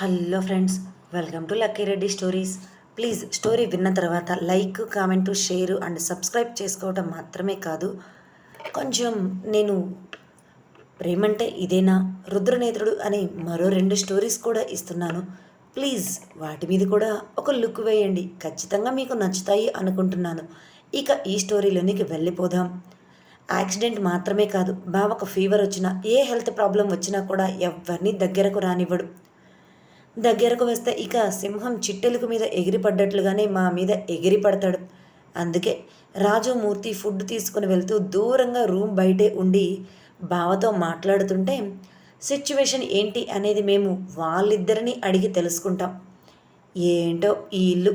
Hello friends, welcome to Lucky Reddy stories. Please story విన్న తర్వాత like, comment, share and subscribe చేసుకోవటం మాత్రమే కాదు, కొంచెం నేను ప్రేమంటే ఇదేనా, రుద్రనేత్రుడు అని మరో 2 స్టోరీస్ కూడా ఇస్తున్నాను. ప్లీజ్ వాటి మీద కూడా ఒక లుక్ వేయండి, ఖచ్చితంగా మీకు నచ్చుతాయి అనుకుంటున్నాను. ఇక ఈ స్టోరీలోనికి వెళ్ళిపోదాం. యాక్సిడెంట్ మాత్రమే కాదు, బావకు ఫీవర్ వచ్చినా, ఏ హెల్త్ ప్రాబ్లం వచ్చినా కూడా ఎవరిని దగ్గరకు రానివ్వడు. దగ్గరకు వస్తే ఇక సింహం చిట్టెలుకు మీద ఎగిరిపడ్డట్లుగానే మా మీద ఎగిరిపడతాడు. అందుకే రాజు మూర్తి ఫుడ్ తీసుకుని వెళ్తూ దూరంగా రూమ్ బయటే ఉండి బావతో మాట్లాడుతుంటే సిచ్యువేషన్ ఏంటి అనేది మేము వాళ్ళిద్దరిని అడిగి తెలుసుకుంటాం. ఏంటో ఈ ఇల్లు,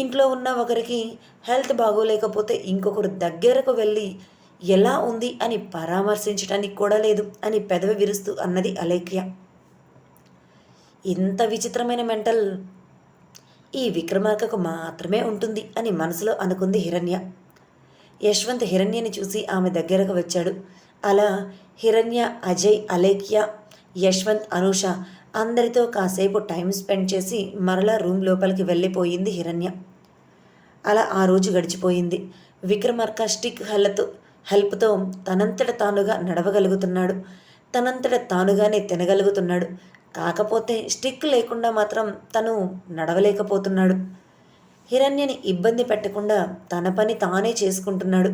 ఇంట్లో ఉన్న ఒకరికి హెల్త్ బాగోలేకపోతే ఇంకొకరు దగ్గరకు వెళ్ళి ఎలా ఉంది అని పరామర్శించడానికి కూడా లేదు అని పెదవి విరుస్తూ అన్నది అలేఖ్య. ఇంత విచిత్రమైన మెంటల్ ఈ విక్రమార్కకు మాత్రమే ఉంటుంది అని మనసులో అనుకుంది హిరణ్య. యశ్వంత్ హిరణ్యని చూసి ఆమె దగ్గరకు వచ్చాడు. అలా హిరణ్య, అజయ్, అలేఖ్య, యశ్వంత్, అనూష అందరితో కాసేపు టైం స్పెండ్ చేసి మరలా రూమ్ లోపలికి వెళ్ళిపోయింది హిరణ్య. అలా ఆ రోజు గడిచిపోయింది. విక్రమార్క స్టిక్ హెల్ప్తో తనంతట తానుగా నడవగలుగుతున్నాడు, తనంతట తానుగానే తినగలుగుతున్నాడు. కాకపోతే స్టిక్ లేకుండా మాత్రం తను నడవలేకపోతున్నాడు. హిరణ్యని ఇబ్బంది పెట్టకుండా తన పని తానే చేసుకుంటున్నాడు.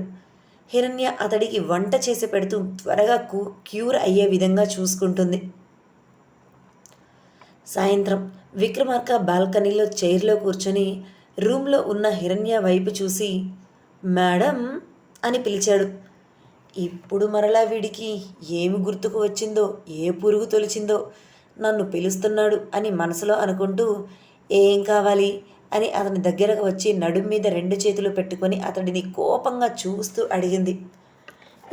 హిరణ్య అతడికి వంట చేసి పెడుతూ త్వరగా క్యూర్ అయ్యే విధంగా చూసుకుంటుంది. సాయంత్రం విక్రమార్క బాల్కనీలో చైర్లో కూర్చొని రూమ్లో ఉన్న హిరణ్య వైపు చూసి మేడం అని పిలిచాడు. ఇప్పుడు మరలా వీడికి ఏమి గుర్తుకు వచ్చిందో, ఏ పురుగు తొలిచిందో నన్ను పిలుస్తున్నాడు అని మనసులో అనుకుంటూ ఏం కావాలి అని అతని దగ్గరకు వచ్చి నడుం మీద 2 చేతులు పెట్టుకొని అతడిని కోపంగా చూస్తూ అడిగింది.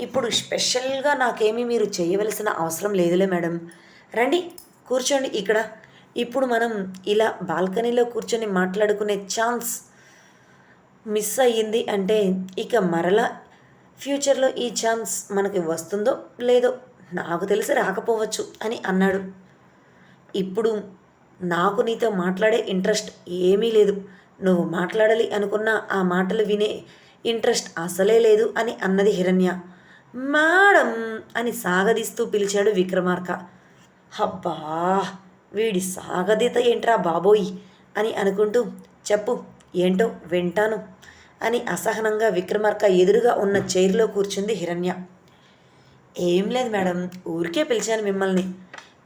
ఇప్పుడు స్పెషల్గా నాకేమీ మీరు చేయవలసిన అవసరం లేదులే మేడం, రండి కూర్చోండి ఇక్కడ. ఇప్పుడు మనం ఇలా బాల్కనీలో కూర్చొని మాట్లాడుకునే ఛాన్స్ మిస్ అయ్యింది అంటే ఇక మరలా ఫ్యూచర్లో ఈ ఛాన్స్ మనకి వస్తుందో లేదో నాకు తెలిసి రాకపోవచ్చు అని అన్నాడు. ఇప్పుడు నాకు నీతో మాట్లాడే ఇంట్రెస్ట్ ఏమీ లేదు, నువ్వు మాట్లాడాలి అనుకున్న ఆ మాటలు వినే ఇంట్రెస్ట్ అసలే లేదు అని అన్నది హిరణ్య. మేడం అని సాగదీస్తూ పిలిచాడు విక్రమార్క. అబ్బా, వీడి సాగదీత ఏంట్రా బాబోయ్ అని అనుకుంటూ చెప్పు ఏంటో వింటాను అని అసహనంగా విక్రమార్క ఎదురుగా ఉన్న చైర్లో కూర్చుంది హిరణ్య. ఏం లేదు మేడం, ఊరికే పిలిచాను మిమ్మల్ని,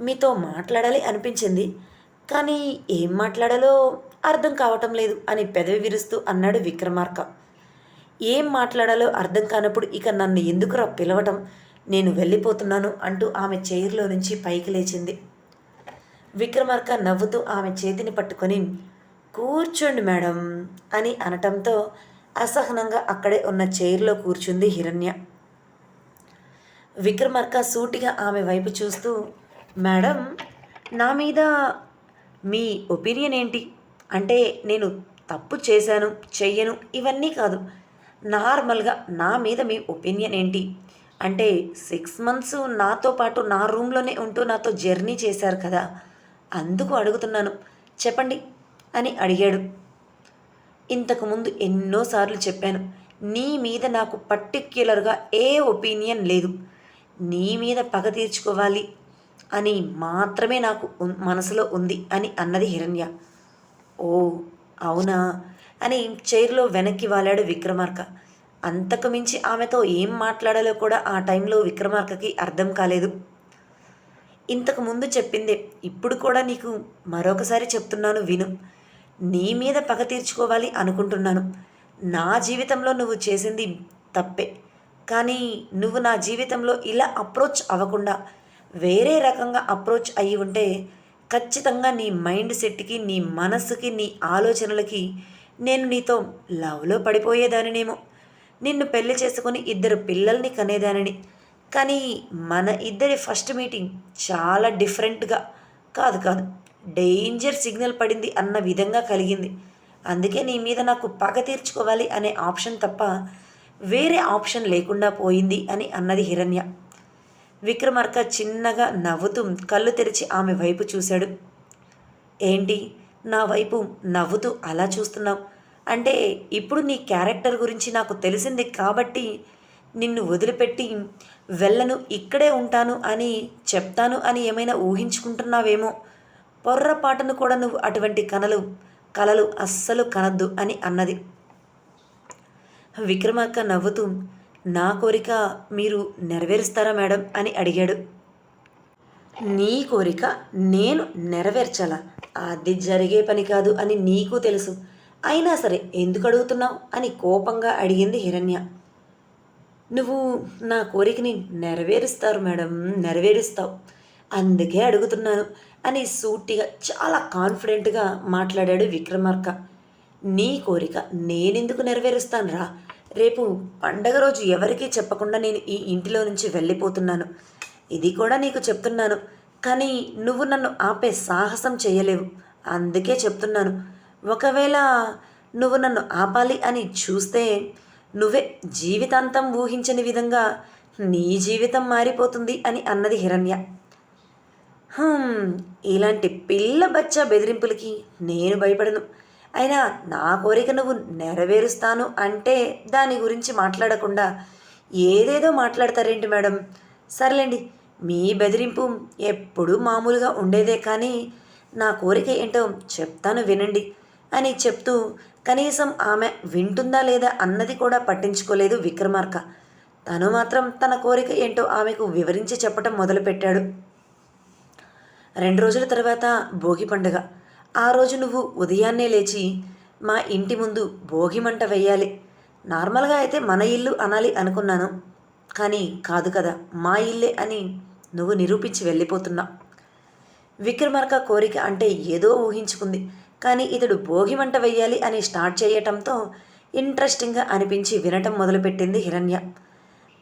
మీతో మాట్లాడాలి అనిపించింది, కానీ ఏం మాట్లాడాలో అర్థం కావటం లేదు అని పెదవి విరుస్తూ అన్నాడు విక్రమార్క. ఏం మాట్లాడాలో అర్థం కానప్పుడు ఇక నన్ను ఎందుకురా పిలవటం, నేను వెళ్ళిపోతున్నాను అంటూ ఆమె చైర్లో నుంచి పైకి లేచింది. విక్రమార్క నవ్వుతూ ఆమె చేతిని పట్టుకొని కూర్చోండి మేడం అని అనటంతో అసహనంగా అక్కడే ఉన్న చైర్లో కూర్చుంది హిరణ్య. విక్రమార్క సూటిగా ఆమె వైపు చూస్తూ మేడం, నా మీద మీ ఒపీనియన్ ఏంటి? అంటే నేను తప్పు చేశాను చెయ్యను ఇవన్నీ కాదు, నార్మల్గా నా మీద మీ ఒపీనియన్ ఏంటి? అంటే 6 months నాతో పాటు నా రూమ్లోనే ఉంటూ నాతో జర్నీ చేశారు కదా, అందుకు అడుగుతున్నాను, చెప్పండి అని అడిగాడు. ఇంతకుముందు ఎన్నోసార్లు చెప్పాను, నీ మీద నాకు పర్టిక్యులర్గా ఏ ఒపీనియన్ లేదు, నీ మీద పగ తీర్చుకోవాలి అని మాత్రమే నాకు మనసులో ఉంది అని అన్నది హిరణ్య. ఓ అవునా అని చైర్లో వెనక్కి వాలాడు విక్రమార్క. అంతకు మించి ఆమెతో ఏం మాట్లాడాలో కూడా ఆ టైంలో విక్రమార్కకి అర్థం కాలేదు. ఇంతకు ముందు చెప్పిందే ఇప్పుడు కూడా నీకు మరొకసారి చెప్తున్నాను విను, నీ మీద పగ తీర్చుకోవాలి అనుకుంటున్నాను. నా జీవితంలో నువ్వు చేసింది తప్పే, కానీ నువ్వు నా జీవితంలో ఇలా అప్రోచ్ అవ్వకుండా వేరే రకంగా అప్రోచ్ అయ్యి ఉంటే ఖచ్చితంగా నీ మైండ్ సెట్కి, నీ మనస్సుకి, నీ ఆలోచనలకి నేను నీతో లవ్లో పడిపోయేదానినేమో, నిన్ను పెళ్లి చేసుకొని 2 పిల్లల్ని కనేదానిని. కానీ మన ఇద్దరి ఫస్ట్ మీటింగ్ చాలా డిఫరెంట్గా కాదు కాదు డేంజర్ సిగ్నల్ పడింది అన్న విధంగా కలిగింది. అందుకే నీ మీద నాకు పగ తీర్చుకోవాలి అనే ఆప్షన్ తప్ప వేరే ఆప్షన్ లేకుండా పోయింది అని అన్నది హిరణ్య. విక్రమార్క చిన్నగా నవ్వుతూ కళ్ళు తెరిచి ఆమె వైపు చూశాడు. ఏంటి నా వైపు నవ్వుతూ అలా చూస్తున్నావు? అంటే ఇప్పుడు నీ క్యారెక్టర్ గురించి నాకు తెలిసింది కాబట్టి నిన్ను వదిలిపెట్టి వెళ్ళను, ఇక్కడే ఉంటాను అని చెప్తాను అని ఏమైనా ఊహించుకుంటున్నావేమో. పొర్రపాటును కూడా నువ్వు అటువంటి కలలు అస్సలు కనద్దు అని అన్నది. విక్రమార్క నవ్వుతూ, నా కోరిక మీరు నెరవేరుస్తారా మేడం అని అడిగాడు. నీ కోరిక నేను నెరవేర్చాలా? అది జరిగే పని కాదు అని నీకు తెలుసు. అయినా సరే ఎందుకు అడుగుతున్నావు అని కోపంగా అడిగింది హిరణ్య. నువ్వు నా కోరికని నెరవేరుస్తారు మేడం, నెరవేరుస్తావు, అందుకే అడుగుతున్నాను అని సూటిగా చాలా కాన్ఫిడెంట్గా మాట్లాడాడు విక్రమార్క. నీ కోరిక నేనెందుకు నెరవేరుస్తాను రా? రేపు పండగ రోజు ఎవరికీ చెప్పకుండా నేను ఈ ఇంటిలో నుంచి వెళ్ళిపోతున్నాను. ఇది కూడా నీకు చెప్తున్నాను. కానీ నువ్వు నన్ను ఆపే సాహసం చేయలేవు. అందుకే చెప్తున్నాను. ఒకవేళ నువ్వు నన్ను ఆపాలి అని చూస్తే నువ్వే జీవితాంతం ఊహించని విధంగా నీ జీవితం మారిపోతుంది అని అన్నది హిరణ్య. ఇలాంటి పిల్ల బచ్చా బెదిరింపులకి నేను భయపడను. అయినా నా కోరిక నువ్వు నెరవేరుస్తాను అంటే దాని గురించి మాట్లాడకుండా ఏదేదో మాట్లాడతారేంటి మేడం? సర్లేండి, మీ బెదిరింపు ఎప్పుడూ మామూలుగా ఉండేదే, కానీ నా కోరిక ఏంటో చెప్తాను వినండి అని చెప్తూ కనీసం ఆమె వింటుందా లేదా అన్నది కూడా పట్టించుకోలేదు విక్రమార్క. తను మాత్రం తన కోరిక ఏంటో ఆమెకు వివరించి చెప్పటం మొదలుపెట్టాడు. 2 రోజుల తర్వాత భోగి పండుగ. ఆ రోజు నువ్వు ఉదయాన్నే లేచి మా ఇంటి ముందు భోగి మంట వెయ్యాలి. నార్మల్గా అయితే మన ఇల్లు అనాలి అనుకున్నాను, కానీ కాదు కదా, మా ఇల్లే అని నువ్వు నిరూపించి వెళ్ళిపోతున్నావు. విక్రమార్క కోరిక అంటే ఏదో ఊహించుకుంది, కానీ ఇతడు భోగి మంట వెయ్యాలి అని స్టార్ట్ చేయటంతో ఇంట్రెస్టింగ్గా అనిపించి వినటం మొదలుపెట్టింది హిరణ్య.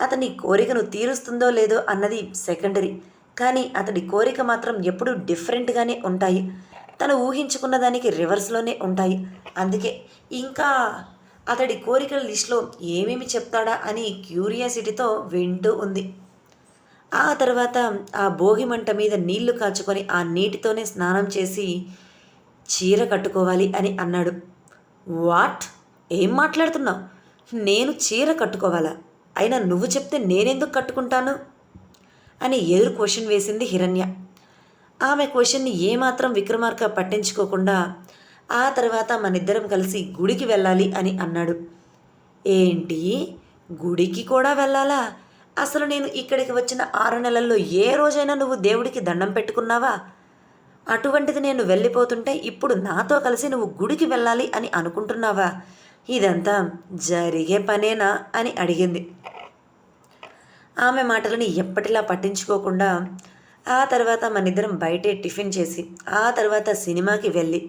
అతని కోరికను తీరుస్తుందో లేదో అన్నది సెకండరీ, కానీ అతడి కోరిక మాత్రం ఎప్పుడూ డిఫరెంట్గానే ఉంటాయి. తను ఊహించుకున్న దానికి రివర్స్లోనే ఉంటాయి. అందుకే ఇంకా అతడి కోరికల లిస్టులో ఏమేమి చెప్తాడా అని క్యూరియాసిటీతో వింటూ ఉంది. ఆ తర్వాత ఆ భోగి మంట మీద నీళ్లు కాచుకొని ఆ నీటితోనే స్నానం చేసి చీర కట్టుకోవాలి అని అన్నాడు. వాట్? ఏం మాట్లాడుతున్నావు? నేను చీర కట్టుకోవాలా? అయినా నువ్వు చెప్తే నేనెందుకు కట్టుకుంటాను అని ఎదురు క్వశ్చన్ వేసింది హిరణ్య. ఆమె క్వశ్చన్ని ఏమాత్రం విక్రమార్క పట్టించుకోకుండా ఆ తర్వాత మనిద్దరం కలిసి గుడికి వెళ్ళాలి అని అన్నాడు. ఏంటి, గుడికి కూడా వెళ్ళాలా? అసలు నేను ఇక్కడికి వచ్చిన 6 నెలల్లో ఏ రోజైనా నువ్వు దేవుడికి దండం పెట్టుకున్నావా? అటువంటిది నేను వెళ్ళిపోతుంటే ఇప్పుడు నాతో కలిసి నువ్వు గుడికి వెళ్ళాలి అని అనుకుంటున్నావా? ఇదంతా జరిగే పనేనా అని అడిగింది. ఆమె మాటలని ఎప్పటిలా పట్టించుకోకుండా ఆ తర్వాత మనిద్దరం బయటే టిఫిన్ చేసి ఆ తర్వాత సినిమాకి వెళ్ళి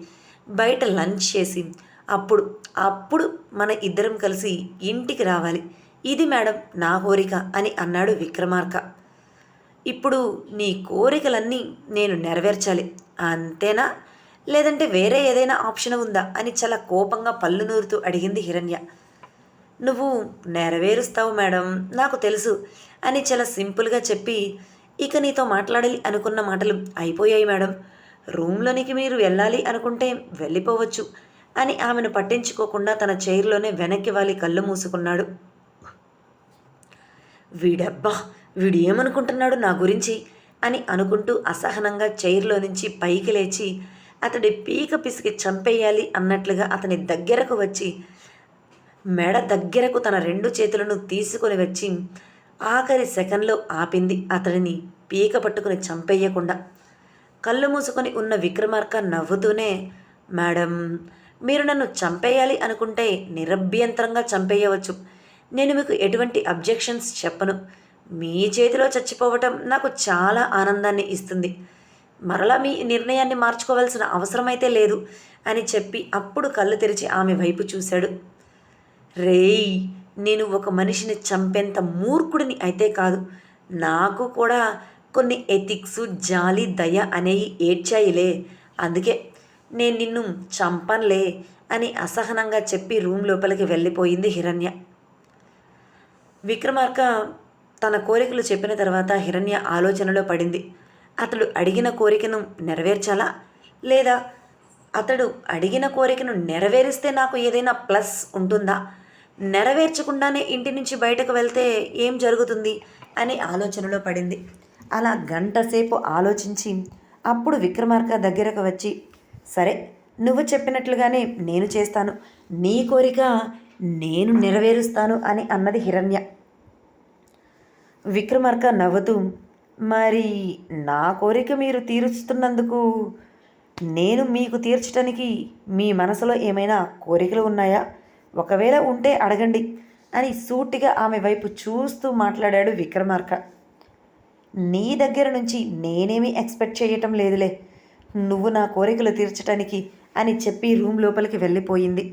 బయట లంచ్ చేసి అప్పుడు మన ఇద్దరం కలిసి ఇంటికి రావాలి. ఇది మేడం నా కోరిక అని అన్నాడు విక్రమార్క. ఇప్పుడు నీ కోరికలన్నీ నేను నెరవేర్చాలి అంతేనా? లేదంటే వేరే ఏదైనా ఆప్షన్ ఉందా అని చాలా కోపంగా పళ్ళు నూరుతూ అడిగింది హిరణ్య. నువ్వు నెరవేరుస్తావు మేడం, నాకు తెలుసు అని చాలా సింపుల్గా చెప్పి ఇక నీతో మాట్లాడాలి అనుకున్న మాటలు అయిపోయాయి మేడం. రూమ్లోనికి మీరు వెళ్ళాలి అనుకుంటే వెళ్ళిపోవచ్చు అని ఆమెను పట్టించుకోకుండా తన చైర్లోనే వెనక్కి వాలి కళ్ళు మూసుకున్నాడు. వీడబ్బా, వీడు ఏమనుకుంటున్నాడు నా గురించి అని అనుకుంటూ అసహనంగా చైర్లో నుంచి పైకి లేచి అతడి పీక పిసికి చంపేయాలి అన్నట్లుగా అతని దగ్గరకు వచ్చి మెడ దగ్గరకు తన 2 చేతులను తీసుకొని వచ్చి ఆఖరి సెకండ్లో ఆపింది అతడిని పీక పట్టుకుని చంపేయకుండా. కళ్ళు మూసుకొని ఉన్న విక్రమార్క నవ్వుతూనే, మేడం, మీరు నన్ను చంపేయాలి అనుకుంటే నిరభ్యంతరంగా చంపేయవచ్చు. నేను మీకు ఎటువంటి అబ్జెక్షన్స్ చెప్పను. మీ చేతిలో చచ్చిపోవటం నాకు చాలా ఆనందాన్ని ఇస్తుంది. మరలా మీ నిర్ణయాన్ని మార్చుకోవాల్సిన అవసరమైతే లేదు అని చెప్పి అప్పుడు కళ్ళు తెరిచి ఆమె వైపు చూశాడు. రేయ్, నేను ఒక మనిషిని చంపేంత మూర్ఖుడిని అయితే కాదు. నాకు కూడా కొన్ని ఎథిక్స్, జాలి, దయ అనేవి ఏడ్చాయిలే. అందుకే నేను నిన్ను చంపనులే అని అసహనంగా చెప్పి రూమ్ లోపలికి వెళ్ళిపోయింది హిరణ్య. విక్రమార్క తన కోరికలు చెప్పిన తర్వాత హిరణ్య ఆలోచనలో పడింది. అతడు అడిగిన కోరికను నెరవేర్చాలా లేదా అతడు అడిగిన కోరికను నెరవేరిస్తే నాకు ఏదైనా ప్లస్ ఉంటుందా? నెరవేర్చకుండానే ఇంటి నుంచి బయటకు వెళ్తే ఏం జరుగుతుంది అని ఆలోచనలో పడింది. అలా గంట సేపు ఆలోచించి అప్పుడు విక్రమార్క దగ్గరకు వచ్చి, సరే నువ్వు చెప్పినట్లుగానే నేను చేస్తాను. నీ కోరిక నేను నెరవేరుస్తాను అని అన్నది హిరణ్య. విక్రమార్క నవ్వుతూ, మరి నా కోరిక మీరు తీరుస్తున్నందుకు నేను మీకు తీర్చడానికి మీ మనసులో ఏమైనా కోరికలు ఉన్నాయా? ఒకవేళ ఉంటే అడగండి అని సూటిగా ఆమె వైపు చూస్తూ మాట్లాడాడు విక్రమార్క. నీ దగ్గర నుంచి నేనేమీ ఎక్స్పెక్ట్ చేయటం లేదులే, నువ్వు నా కోరికలు తీర్చటానికి అని చెప్పి రూమ్ లోపలికి వెళ్ళిపోయింది.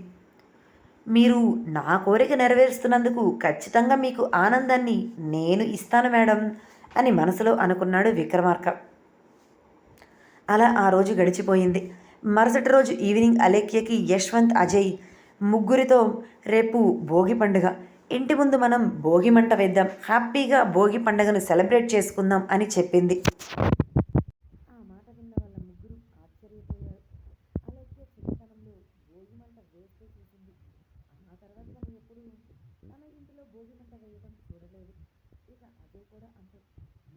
మీరు నా కోరిక నెరవేరుస్తున్నందుకు ఖచ్చితంగా మీకు ఆనందాన్ని నేను ఇస్తాను మేడం అని మనసులో అనుకున్నాడు విక్రమార్క. అలా ఆ రోజు గడిచిపోయింది. మరుసటి రోజు ఈవినింగ్ అలేఖ్యకి యశ్వంత్, అజయ్ ముగ్గురితో రేపు భోగి పండుగ, ఇంటి ముందు మనం భోగి మంట వేద్దాం, హ్యాపీగా భోగి పండుగను సెలబ్రేట్ చేసుకుందాం అని చెప్పింది. ఆ మాట విన్న వాళ్ళ ముగ్గురు ఆశ్చర్యపోయారు. అలేఖ్య చిన్నతనంలో భోగి మంట వేస్తూ చూసింది. ఆ తర్వాత మనం ఎప్పుడు తన ఇంటిలో భోగి మంట వేయడం చూడలేదు. ఇక అజయ్ కూడా అంతే.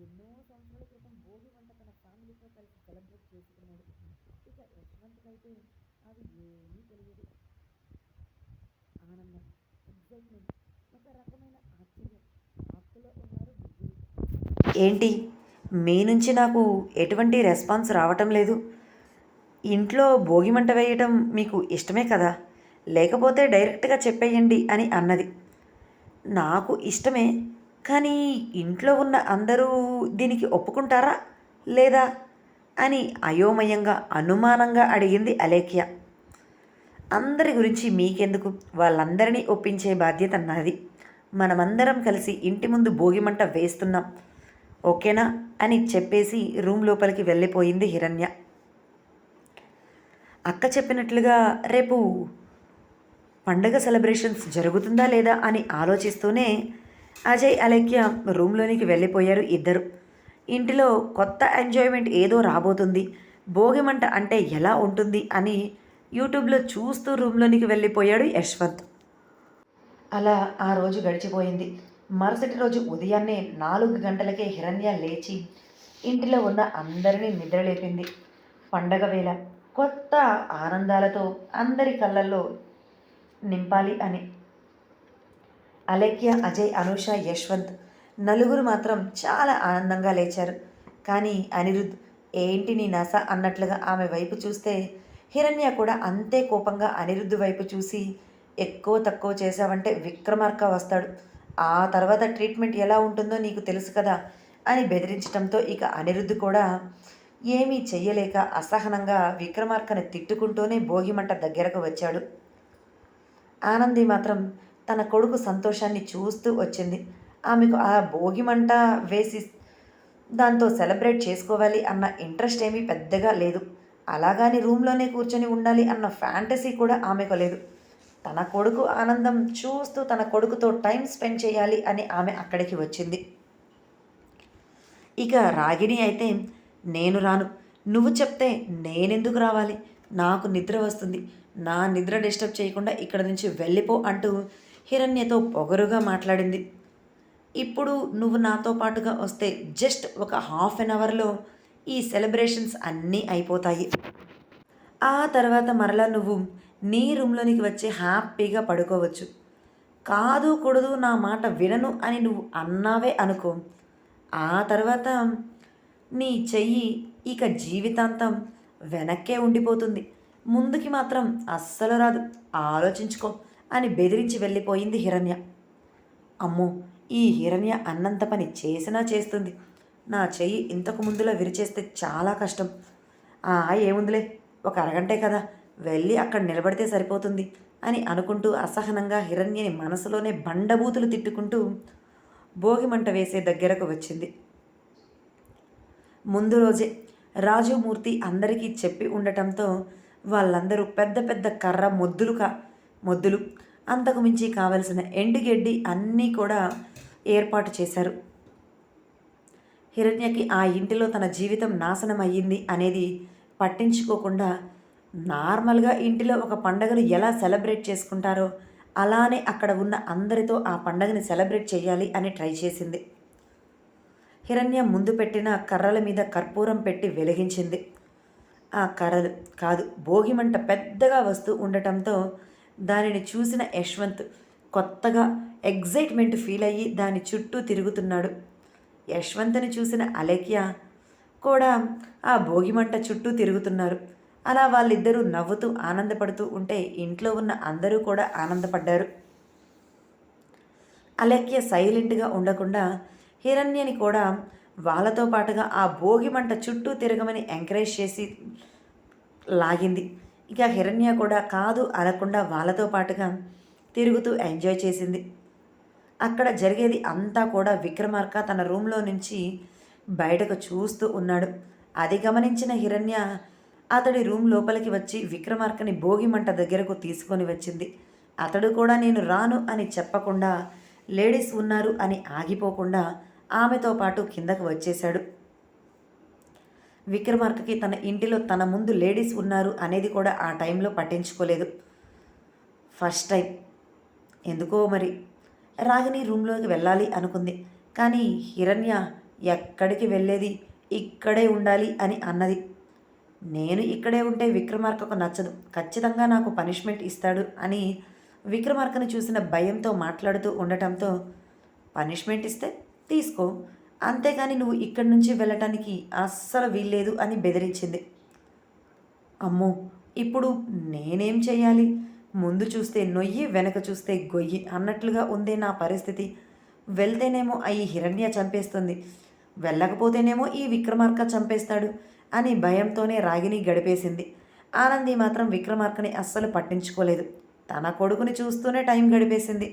ఎన్నో సంవత్సరాల క్రితం భోగి మంట తన ఫ్యామిలీతో కలిసి సెలబ్రేట్ చేసుకున్నాడు. ఇక యశ్వంత్కైతే అది ఏమీ తెలియదు. ఆనందం, ఎగ్జైట్మెంట్, ఒక రకమైన ఆశ్చర్యం, షాక్లో ఉన్నారు ముగ్గురు. ఏంటి, మీ నుంచి నాకు ఎటువంటి రెస్పాన్స్ రావటం లేదు? ఇంట్లో భోగిమంట వేయటం మీకు ఇష్టమే కదా, లేకపోతే డైరెక్ట్గా చెప్పేయండి అని అన్నది. నాకు ఇష్టమే, కానీ ఇంట్లో ఉన్న అందరూ దీనికి ఒప్పుకుంటారా లేదా అని అయోమయంగా అనుమానంగా అడిగింది అలేఖ్య. అందరి గురించి మీకెందుకు, వాళ్ళందరినీ ఒప్పించే బాధ్యత నాది. మనమందరం కలిసి ఇంటి ముందు భోగిమంట వేస్తున్నాం, ఓకేనా అని చెప్పేసి రూమ్ లోపలికి వెళ్ళిపోయింది హిరణ్య. అక్క చెప్పినట్లుగా రేపు పండగ సెలబ్రేషన్స్ జరుగుతుందా లేదా అని ఆలోచిస్తూనే అజయ్, అలేఖ్య రూమ్లోనికి వెళ్ళిపోయారు ఇద్దరు. ఇంటిలో కొత్త ఎంజాయ్మెంట్ ఏదో రాబోతుంది, భోగిమంట అంటే ఎలా ఉంటుంది అని యూట్యూబ్లో చూస్తూ రూమ్లోనికి వెళ్ళిపోయాడు యశ్వంత్. అలా ఆ రోజు గడిచిపోయింది. మరుసటి రోజు ఉదయాన్నే 4 గంటలకే హిరణ్య లేచి ఇంటిలో ఉన్న అందరినీ నిద్రలేపింది. పండగ వేళ కొత్త ఆనందాలతో అందరి కళ్ళల్లో నింపాలి అని. అలేఖ్య, అజయ్, అనూష, యశ్వంత్ నలుగురు మాత్రం చాలా ఆనందంగా లేచారు. కానీ అనిరుద్ ఏంటి నీ నస అన్నట్లుగా ఆమె వైపు చూస్తే హిరణ్య కూడా అంతే కోపంగా అనిరుద్ధ్ వైపు చూసి, ఎక్కువ తక్కువ చేశావంటే విక్రమార్క వస్తాడు, ఆ తర్వాత ట్రీట్మెంట్ ఎలా ఉంటుందో నీకు తెలుసు కదా అని బెదిరించడంతో ఇక అనిరుద్ధ్ కూడా ఏమీ చెయ్యలేక అసహనంగా విక్రమార్కను తిట్టుకుంటూనే భోగిమంట దగ్గరకు వచ్చాడు. ఆనంది మాత్రం తన కొడుకు సంతోషాన్ని చూస్తూ వచ్చింది. ఆమెకు ఆ భోగిమంట వేసి దాంతో సెలబ్రేట్ చేసుకోవాలి అన్న ఇంట్రెస్ట్ ఏమీ పెద్దగా లేదు. అలాగని రూమ్లోనే కూర్చొని ఉండాలి అన్న ఫ్యాంటసీ కూడా ఆమెకు లేదు. తన కొడుకు ఆనందం చూస్తూ తన కొడుకుతో టైం స్పెండ్ చేయాలి అని ఆమె అక్కడికి వచ్చింది. ఇక రాగిణి అయితే, నేను రాను, నువ్వు చెప్తే నేనెందుకు రావాలి, నాకు నిద్ర వస్తుంది, నా నిద్ర డిస్టర్బ్ చేయకుండా ఇక్కడ నుంచి వెళ్ళిపో అంటూ హిరణ్యతో పొగరుగా మాట్లాడింది. ఇప్పుడు నువ్వు నాతో పాటుగా వస్తే జస్ట్ ఒక హాఫ్ అన్ అవర్లో ఈ సెలబ్రేషన్స్ అన్నీ అయిపోతాయి. ఆ తర్వాత మరలా నువ్వు నీ రూమ్లోనికి వచ్చి హ్యాపీగా పడుకోవచ్చు. కాదు కూడదు నా మాట వినను అని నువ్వు అన్నావే అనుకో, ఆ తర్వాత నీ చెయ్యి ఇక జీవితాంతం వెనక్కే ఉండిపోతుంది, ముందుకి మాత్రం అస్సలు రాదు, ఆలోచించుకో అని బెదిరించి వెళ్ళిపోయింది హిరణ్య. అమ్మో, ఈ హిరణ్య అన్నంత పని చేసినా చేస్తుంది, నా చెయ్యి ఇంతకు ముందులా విరిచేస్తే చాలా కష్టం. ఏముందిలే, ఒక అరగంటే కదా, వెళ్ళి అక్కడ నిలబడితే సరిపోతుంది అని అనుకుంటూ అసహనంగా హిరణ్యని మనసులోనే బండబూతులు తిట్టుకుంటూ భోగిమంట వేసే దగ్గరకు వచ్చింది. ముందు రోజే రాజుమూర్తి అందరికీ చెప్పి ఉండటంతో వాళ్ళందరూ పెద్ద పెద్ద కర్ర మొద్దులు అంతకు మించి కావలసిన ఎండుగడ్డి అన్నీ కూడా ఏర్పాటు చేశారు. హిరణ్యకి ఆ ఇంటిలో తన జీవితం నాశనం అయ్యింది అనేది పట్టించుకోకుండా నార్మల్గా ఇంటిలో ఒక పండగను ఎలా సెలబ్రేట్ చేసుకుంటారో అలానే అక్కడ ఉన్న అందరితో ఆ పండగని సెలబ్రేట్ చేయాలి అని ట్రై చేసింది. హిరణ్య ముందు పెట్టిన కర్రల మీద కర్పూరం పెట్టి వెలిగించింది. ఆ కర్రలు కాదు, భోగిమంట పెద్దగా వస్తూ ఉండటంతో దానిని చూసిన యశ్వంత్ కొత్తగా ఎగ్జైట్మెంట్ ఫీల్ అయ్యి దాని చుట్టూ తిరుగుతున్నాడు. యశ్వంత్ని చూసిన అలేఖ్య కూడా ఆ భోగిమంట చుట్టూ తిరుగుతున్నారు. అలా వాళ్ళిద్దరూ నవ్వుతూ ఆనందపడుతూ ఉంటే ఇంట్లో ఉన్న అందరూ కూడా ఆనందపడ్డారు. అలేఖ్య సైలెంట్గా ఉండకుండా హిరణ్యని కూడా వాళ్ళతో పాటుగా ఆ భోగిమంట చుట్టూ తిరగమని ఎంకరేజ్ చేసి లాగింది. ఇక హిరణ్య కూడా కాదు అనకుండా వాళ్ళతో పాటుగా తిరుగుతూ ఎంజాయ్ చేసింది. అక్కడ జరిగేది అంతా కూడా విక్రమార్క తన రూమ్లో నుంచి బయటకు చూస్తూ ఉన్నాడు. అది గమనించిన హిరణ్య అతడి రూమ్ లోపలికి వచ్చి విక్రమార్కని భోగిమంట దగ్గరకు తీసుకొని వచ్చింది. అతడు కూడా నేను రాను అని చెప్పకుండా, లేడీస్ ఉన్నారు అని ఆగిపోకుండా ఆమెతో పాటు కిందకు వచ్చేశాడు. విక్రమార్కకి తన ఇంటిలో తన ముందు లేడీస్ ఉన్నారు అనేది కూడా ఆ టైంలో పట్టించుకోలేదు. ఫస్ట్ టైం ఎందుకో మరి రాగిని రూమ్లోకి వెళ్ళాలి అనుకుంది. కానీ హిరణ్య ఎక్కడికి వెళ్ళేది, ఇక్కడే ఉండాలి అని అన్నది. నేను ఇక్కడే ఉంటే విక్రమార్కకు నచ్చదు, ఖచ్చితంగా నాకు పనిష్మెంట్ ఇస్తాడు అని విక్రమార్కను చూసిన భయంతో మాట్లాడుతూ ఉండటంతో, పనిష్మెంట్ ఇస్తే తీసుకో, అంతేగాని నువ్వు ఇక్కడి నుంచి వెళ్ళటానికి అస్సలు వీల్లేదు అని బెదిరించింది. అమ్మో, ఇప్పుడు నేనేం చేయాలి? ముందు చూస్తే నొయ్యి, వెనక చూస్తే గొయ్యి అన్నట్లుగా ఉందే నా పరిస్థితి. వెళ్తేనేమో ఈ హిరణ్య చంపేస్తుంది, వెళ్ళకపోతేనేమో ఈ విక్రమార్క చంపేస్తాడు అని భయంతోనే రాగిని గడిపేసింది. ఆనంది మాత్రం విక్రమార్కని అస్సలు పట్టించుకోలేదు. తన కొడుకుని చూస్తూనే టైం గడిపేసింది.